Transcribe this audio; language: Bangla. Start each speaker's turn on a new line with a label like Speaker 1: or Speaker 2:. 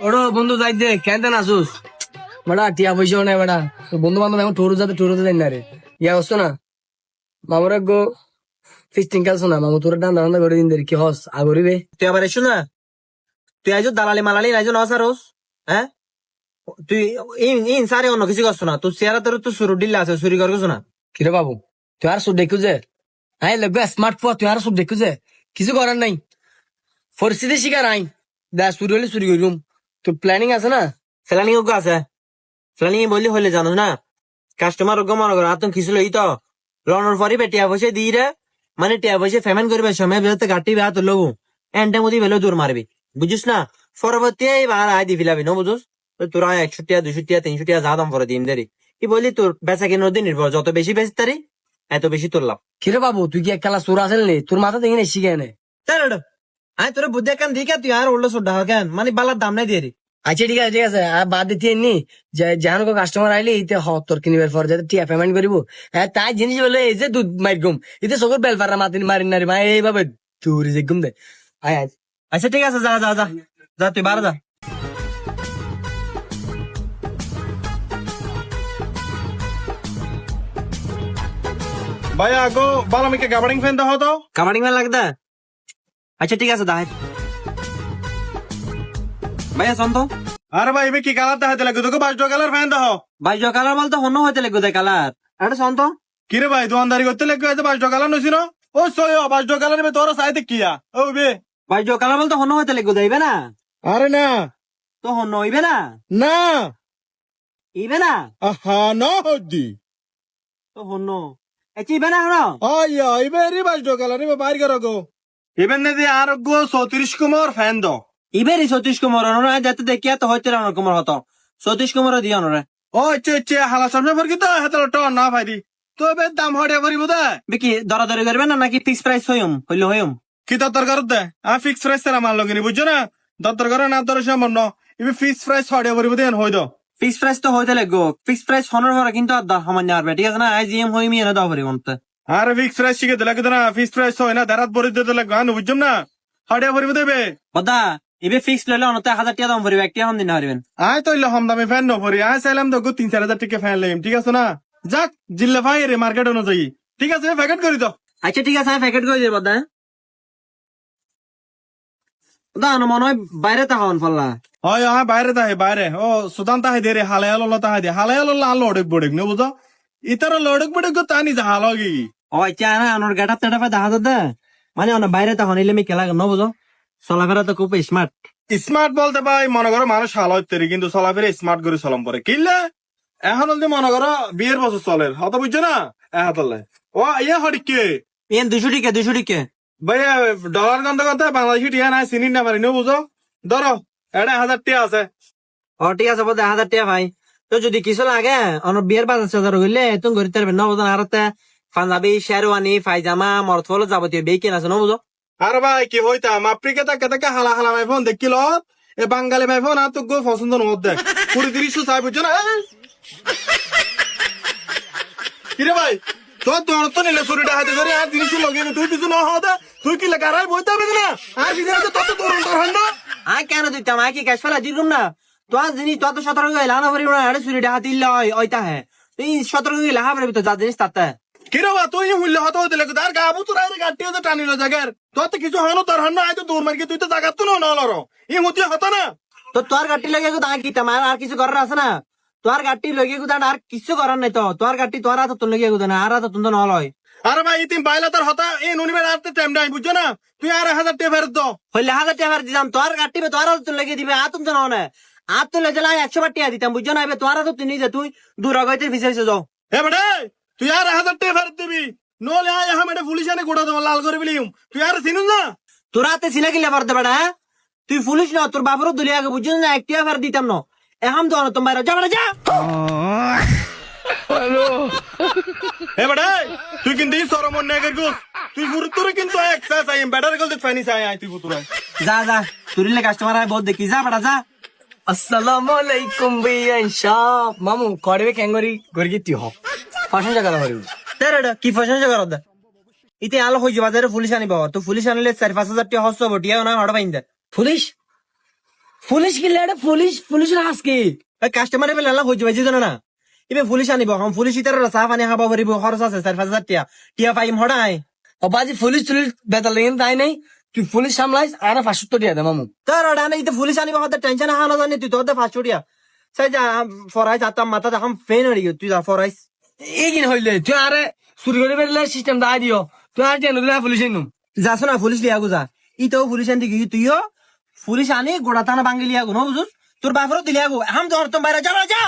Speaker 1: ওড়ো বন্ধু যাই দে কেন দেন আসুস বেড়া টিয়া পয়সাও নাই বেড়া তো বন্ধু বান্ধব এখন টোরু যাই না রে ইয়া হস না মামুর গো ফিস্টিং খেলছো না মামু তোর ডান্ডা ডান্ডা করে দিন দে কি হস আগরিবে
Speaker 2: তুই আবার এসো না, তুই আইজো দালালি মালালি আইজো নসারস। হ্যাঁ, তুই ইন সারে অন্য কিছু করছো না, তুই চেহারা তোর তো শুরু ডিল্লা আছে, চুরি করছো না।
Speaker 1: কিরে বাবু তুই আর সব দেখু যে হ্যাঁ লাগবে স্মার্ট ফোন তুই আর সব দেখু যে কিছু করার নাই পরিস্থিতি শিকার আই দা চুরি হলে চুরি করিম তোর প্ল্যানিং আছে না
Speaker 2: ফেলানি ওগো আছে, ফেলানি বললি হলে জানো না, কাস্টমার ওগো মনে করো আতঙ্ক কিছু লই তো লনের পরে টিয়া পয়সা দিয়ে রে, মানে টিয়া পয়সা পেমেন্ট করবে সময় বেরোতে গাটি বেড়া তো লবু এন্ডে মধ্যে বেলো দূর মারবি, বুঝিস না। পরবর্তী এইবার আয় দি ফিলাবি ন বুঝুস, তোরা 100 টিয়া 200 টিয়া 300 টিয়া যা দাম পরে দিন দেরি কি বললি, তোর বেচা কেনার দিন নির্ভর, যত বেশি বেচি তারি এত বেশি তোর লাভ।
Speaker 1: কিরে বাবু তুই কি এক খেলা চোর আসেন নি তোর মাথা দেখি না শিখে নে
Speaker 2: আয় তোর বুদ্ধি কেন দিকে তুই আর উল্লো সোডা কেন, মানে বালার দাম নাই দিয়ে রে।
Speaker 1: আচ্ছা ঠিক আছে আর বাদ দিতে নি যাহান কো কাস্টমার আইলে ইতে হ তোর কিনিবার পর যাতে টিয়া পেমেন্ট করিব হ্যাঁ তাই জিনিস বলে এই যে দুধ মাইর গুম ইতে সকল বেলপারা মাতিন মারিন নারি ভাই এইভাবে তুই যে গুম দে আয় আয়
Speaker 2: আচ্ছা ঠিক আছে, যা যা যা যা তুই বারো যা।
Speaker 3: ভাইয়া আগো বালামিকে গাবাডিং ফ্যান দাও তো।
Speaker 2: কামাডিং ম্যান লাগদা, আচ্ছা ঠিক আছে দাহে ভাইয়া শোন তো,
Speaker 3: আরে ভাই এবে কি কালার দেখাতে লাগে তোকে 22 কালার ফ্যান দাও।
Speaker 2: ভাই জ কালার বলতে হন্য হইতে লাগবে দেয় কালার, এটা শোন তো।
Speaker 3: কিরে ভাই দোকানদারি করতে লাগে হয়তো 22 কালার নছিল ও সই 22 কালার বে তোর সাইতে কিয়া ও বে।
Speaker 2: ভাই জ কালার বলতে হন্য হইতে লাগবে দেইবে না,
Speaker 3: আরে না
Speaker 2: তো হন্য হইবে না,
Speaker 3: না
Speaker 2: ইবে না,
Speaker 3: আহা না হদি
Speaker 2: তো হন্য এচি ইবে না হনো।
Speaker 3: আইয়া এবে রে 22 কালার এবে বাইর করো গো এবে নে দি আর গো 34 কুমার ফ্যান দাও।
Speaker 2: ইবেরি সতীশ কুমার অনরা যাতে দেখিয়া তো হইতে রানোর কুমার হতো, সতীশ কুমার দিয়ে অনরা
Speaker 3: ও চে হালা সামনে পর কি তো হাতে টন না ভাই দি তো এবে দাম হড়ে পড়িব দে
Speaker 2: বিকি দরাদরি করবে না নাকি ফিক্স প্রাইস হইম হইলে হইম।
Speaker 3: কি দরকার দে আ ফিক্স প্রাইস সারা মাল লগিনি বুঝছো না দরকার না দর সামান্য এবে ফিক্স প্রাইস হড়ে পড়িব দেন হই দাও।
Speaker 2: ফিক্স প্রাইস তো হইতে লাগবো, ফিক্স প্রাইস হনর হরা কিন্তু আর সামান্য আরবে ঠিক আছে না, আই জিএম হইমি এনে দাও পারি মনতে।
Speaker 3: আরে ফিক্স প্রাইস শিখে দিলে কিন্তু না ফিক্স প্রাইস হয় না দারাত ভরি দিতে লাগবে আনু বুঝছম না হড়ে পড়িব দেবে।
Speaker 2: বদা এবে ফিক্স লইলে অনতে 1000 টাকা দাম পড়বে, একটা হন দিন হারিবেন।
Speaker 3: আয় তো হম দামে ফ্যান নপরি আয় চাইলাম তো 3-4 হাজার টাকা ফ্যান লাইম ঠিক আছে না যাক জিল্লা ভাই রে মার্কেট অনুযায়ী ঠিক আছে প্যাকেট করি তো।
Speaker 2: আচ্ছা ঠিক আছে আমি প্যাকেট করে দিই বদা, বদা মনে হয় বাইরে তাহান ফল্লা।
Speaker 3: হয় হ্যাঁ বাইরে তাহে বাইরে ও সুদান তাহে দে রে হালায়াল তাহে দে হালায়াল লড়ক বড়ক নে বুঝো ইতার লড়ক বড়ক তা নিজে হালগি।
Speaker 2: ও আচ্ছা না অনর গেট আপ তেটা দেখা দে, মানে অন বাইরে তাহান ইলে মি খেলা ন বুঝো, চলাফেরা তো খুব স্মার্ট।
Speaker 3: স্মার্ট বলতে ভাই মনে করো মানুষ হাল হইতে কিন্তু চলাফেরা স্মার্ট করে চলম পরে কিনলে এখন হলদি মনে করো 20 বছর চলে হত বুঝছো না এহাতলে ও ইয়ে হরি কে
Speaker 2: ইয়েন 200 টিকে
Speaker 3: ভাই ডলার গন্ধ কথা বাংলাদেশি টিয়া নাই চিনি না পারি নো বুঝো ধরো 1000 টিয়া আছে।
Speaker 2: ও ঠিক আছে বদা 1000 টাকা ভাই, তো যদি কিছু লাগে অনর বিয়ের বাজার সাজার হইলে তুমি ঘুরতে পারবেন ন বুঝো, আর পাঞ্জাবি শেরওয়ানি পায়জামা মরথল যাবতীয় বেকিন আছে ন বুঝো।
Speaker 3: আরে ভাই কি হইতাম আফ্রিকা তাকে হালা হালা মাই ফোন দেখিল এ বাঙালি মাই ফোন আর তো গো পছন্দ নদ দেখ 20-30 চাই বুঝছো না কিরে ভাই তোর তো নিলে শরীরটা হাতে ধরে আর জিনিস লগে তুই কিছু না হওয়া তুই কি লেখা রাই বইতে হবে না আর বিদেশে তত তোর হন না
Speaker 2: আয় কেন দিতাম আয় কি ক্যাশ ফেলা দিলাম না, তোমার জিনিস তত 17 গেলা না পারি না, আরে চুরি ডাহা দিল ওইটা হ্যাঁ তুই 17 গেলা হাবরে তো যা জিনিস তাতে।
Speaker 3: কিরে বা তুই মূল্য হতে হতে লেগে তার গাবু তোর আরে গাটিও তো টানিল জায়গার তোর তো কিছু হলো তোর হন না আয় তো দূর মার্কে তুই তো জায়গা তো না লড়ো ই মতি হতো না
Speaker 2: তো তোর গাড়ি লগে গো দাঁড় কিতাম আর কিছু করার আছে না, তোর গাড়ি লগে গো দাঁড় আর কিছু করার নাই, তো তোর গাড়ি তোর হাতে তোর লগে গো দাঁড় আর হাতে তুমি নলয়।
Speaker 3: আরে ভাই ইতিম বাইলা তোর হতা এই নুনিবের আরতে টাইম নাই বুঝছো না তুই আর 1000 টাকা ফেরত দাও
Speaker 2: হইলে 1000 টাকা দিতাম, তোর গাড়ি তোর হাতে তোর লগে দিবে আর তুমি তো নয় আর তো লেগে 100 টাকা দিতাম বুঝছো না, এবার তোর হাতে তুই নিজে তুই দূর আগাইতে ফিসে ফিসে যাও।
Speaker 3: হে বেটা তুই আর 1000 টাকা ফেরত দিবি নলে আয় হামেডে পুলিশ আনে গোড়া দেওয়া লাল করে বিলিম তুই আর চিনুস না
Speaker 2: তোর হাতে ছিলা কিলে পারতে বেটা, হ্যাঁ তুই পুলিশ না তোর বাপরও দুলিয়াকে বুঝছো না, একটা ফেরত দিতাম না এখন তো তোমার বাইরে যা বেটা যা।
Speaker 3: হে বেটা তুই কিন্তু এই সরমন নে করগু তুই পুরুতরে কিন্তু এক্সাস আই এম বেটার গলতে ফাইনি চাই আই তুই পুতুরা
Speaker 2: যা যা তুরিলে কাস্টমার আয় বহুত দেখি যা বেটা যা।
Speaker 1: আসসালামু আলাইকুম ভাইয়া ইনশাআল্লাহ মামু করবে ক্যাঙ্গরি গরি তুই হ ফাশন জায়গা হরিব
Speaker 2: তেরে কি ফসন জগর দা ইতে আলো হইছে বাজারে পুলিশ আনিব, তো পুলিশ আনলে 4-5 হাজার টাকা হস্ত বটিয়া না হড় বাইন্দা
Speaker 1: পুলিশ পুলিশ কিনলে এটা পুলিশের আজকে
Speaker 2: কাস্টমারে বেলা লাভ হয়ে যাবে না এবার পুলিশ আনিব এখন পুলিশ ইতার চা পানি খাবা পারিব খরচ আছে 4,000 টিয়া টিয়া পাইম হড়াই
Speaker 1: বাজি পুলিশ বেতাল লেগেন তাই নাই তুই পুলিশ সামলাইস আর 500 টাকা দে মামু
Speaker 2: তোর ওটা নাই পুলিশ আনিব হতে টেনশন হানো জানি তুই তোর 500 টিয়া সাই যা ফরাইস আতাম মাথা দেখাম ফেন হয়ে গেল তুই যা ফরাইস
Speaker 1: এইদিন হইলে তুই আরে চুরি করে বেরলে সিস্টেম দাই দিও তুই আর টেন দিলে পুলিশ আইনুম
Speaker 2: যাস না পুলিশ লিয়া গুজা ইতো পুলিশ আনি দিবি তুইও পুলিশ আনি গোড়া থানা ভাঙ্গি লিয়া গো বুঝুস তোর বাপরও দিলিয়া গো হাম তোর বাইরে যা যা